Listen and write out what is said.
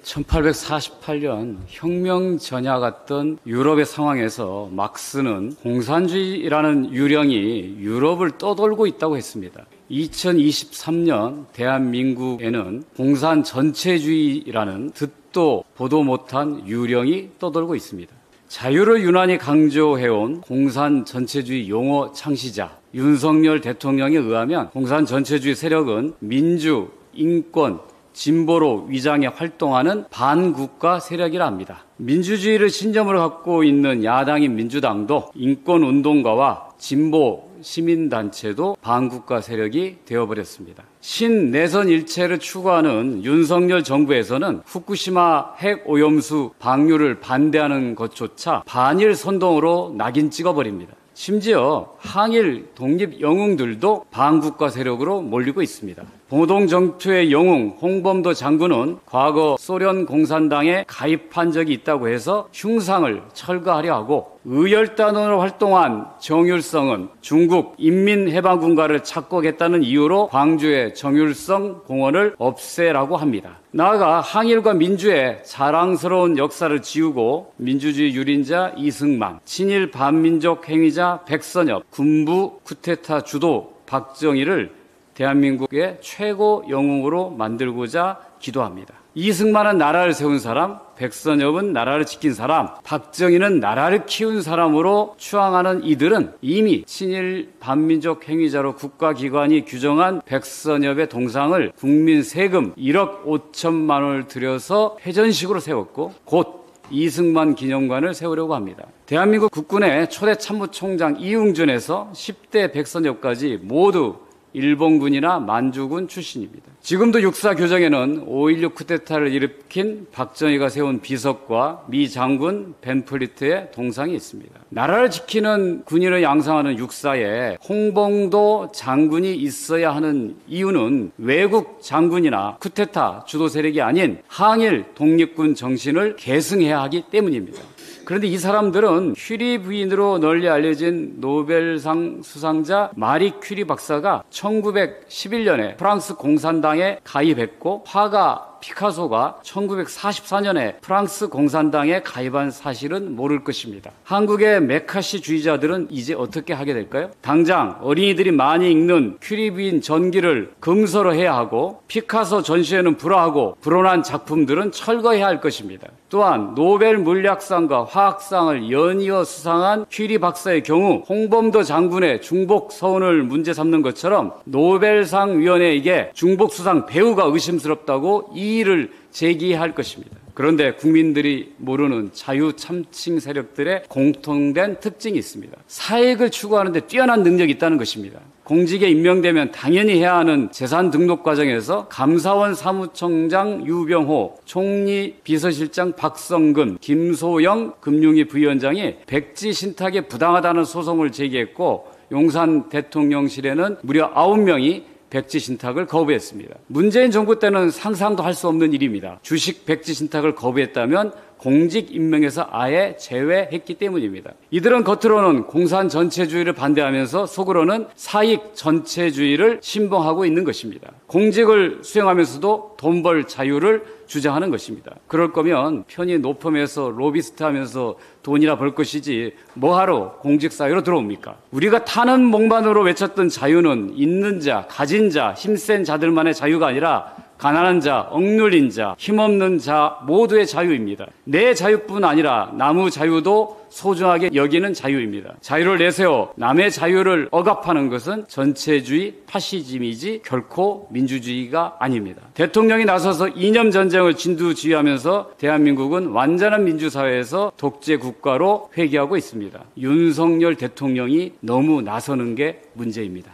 1848년 혁명 전야 같던 유럽의 상황에서 막스는 공산주의라는 유령이 유럽을 떠돌고 있다고 했습니다. 2023년 대한민국에는 공산 전체주의라는 듣도 보도 못한 유령이 떠돌고 있습니다. 자유를 유난히 강조해온 공산 전체주의 용어 창시자 윤석열 대통령에 의하면 공산 전체주의 세력은 민주, 인권, 진보로 위장해 활동하는 반국가 세력이라 합니다. 민주주의를 신념으로 갖고 있는 야당인 민주당도 인권운동가와 진보 시민단체도 반국가 세력이 되어버렸습니다. 신내선 일체를 추구하는 윤석열 정부에서는 후쿠시마 핵오염수 방류를 반대하는 것조차 반일 선동으로 낙인 찍어버립니다. 심지어 항일 독립 영웅들도 반국가 세력으로 몰리고 있습니다. 보동정투의 영웅 홍범도 장군은 과거 소련 공산당에 가입한 적이 있다고 해서 흉상을 철거하려 하고, 의열단원으로 활동한 정율성은 중국 인민해방군가를 착곡했다는 이유로 광주의 정율성 공원을 없애라고 합니다. 나아가 항일과 민주의 자랑스러운 역사를 지우고 민주주의 유린자 이승만, 친일 반민족 행위자 백선엽, 군부 쿠데타 주도 박정희를 대한민국의 최고 영웅으로 만들고자 기도합니다. 이승만은 나라를 세운 사람, 백선엽은 나라를 지킨 사람, 박정희는 나라를 키운 사람으로 추앙하는 이들은 이미 친일 반민족 행위자로 국가기관이 규정한 백선엽의 동상을 국민 세금 1억 5천만 원을 들여서 회전식으로 세웠고, 곧 이승만 기념관을 세우려고 합니다. 대한민국 국군의 초대 참모총장 이웅준에서 10대 백선엽까지 모두 일본군이나 만주군 출신입니다. 지금도 육사 교정에는 5.16 쿠데타를 일으킨 박정희가 세운 비석과 미 장군 벤플리트의 동상이 있습니다. 나라를 지키는 군인을 양성하는 육사에 홍범도 장군이 있어야 하는 이유는 외국 장군이나 쿠데타 주도 세력이 아닌 항일 독립군 정신을 계승해야 하기 때문입니다. 그런데 이 사람들은 큐리 부인으로 널리 알려진 노벨상 수상자 마리 큐리 박사가 1911년에 프랑스 공산당에 가입했고, 화가 피카소가 1944년에 프랑스 공산당에 가입한 사실은 모를 것입니다. 한국의 메카시 주의자들은 이제 어떻게 하게 될까요? 당장 어린이들이 많이 읽는 큐리 부인 전기를 금서로해야 하고, 피카소 전시회는 불허하고, 불온한 작품들은 철거해야 할 것입니다. 또한 노벨 물리학상과 화학상을 연이어 수상한 큐리 박사의 경우 홍범도 장군의 중복 서운을 문제 삼는 것처럼 노벨상 위원회에게 중복 수상 배우가 의심스럽다고 이의를 제기할 것입니다. 그런데 국민들이 모르는 자유 참칭 세력들의 공통된 특징이 있습니다. 사익을 추구하는데 뛰어난 능력이 있다는 것입니다. 공직에 임명되면 당연히 해야 하는 재산 등록 과정에서 감사원 사무총장 유병호, 총리 비서실장 박성근, 김소영 금융위 부위원장이 백지 신탁에 부당하다는 소송을 제기했고, 용산 대통령실에는 무려 9명이 백지 신탁을 거부했습니다. 문재인 정부 때는 상상도 할 수 없는 일입니다. 주식 백지 신탁을 거부했다면 공직 임명에서 아예 제외했기 때문입니다. 이들은 겉으로는 공산 전체주의를 반대하면서 속으로는 사익 전체주의를 신봉하고 있는 것입니다. 공직을 수행하면서도 돈 벌 자유를 주장하는 것입니다. 그럴 거면 편히 노펌에서 로비스트 하면서 돈이나 벌 것이지 뭐하러 공직사회로 들어옵니까? 우리가 타는 목만으로 외쳤던 자유는 있는 자, 가진 자, 힘센 자들만의 자유가 아니라 가난한 자, 억눌린 자, 힘없는 자 모두의 자유입니다. 내 자유뿐 아니라 남의 자유도 소중하게 여기는 자유입니다. 자유를 내세워 남의 자유를 억압하는 것은 전체주의, 파시즘이지 결코 민주주의가 아닙니다. 대통령이 나서서 이념 전쟁을 진두지휘하면서 대한민국은 완전한 민주사회에서 독재 국가로 회귀하고 있습니다. 윤석열 대통령이 너무 나서는 게 문제입니다.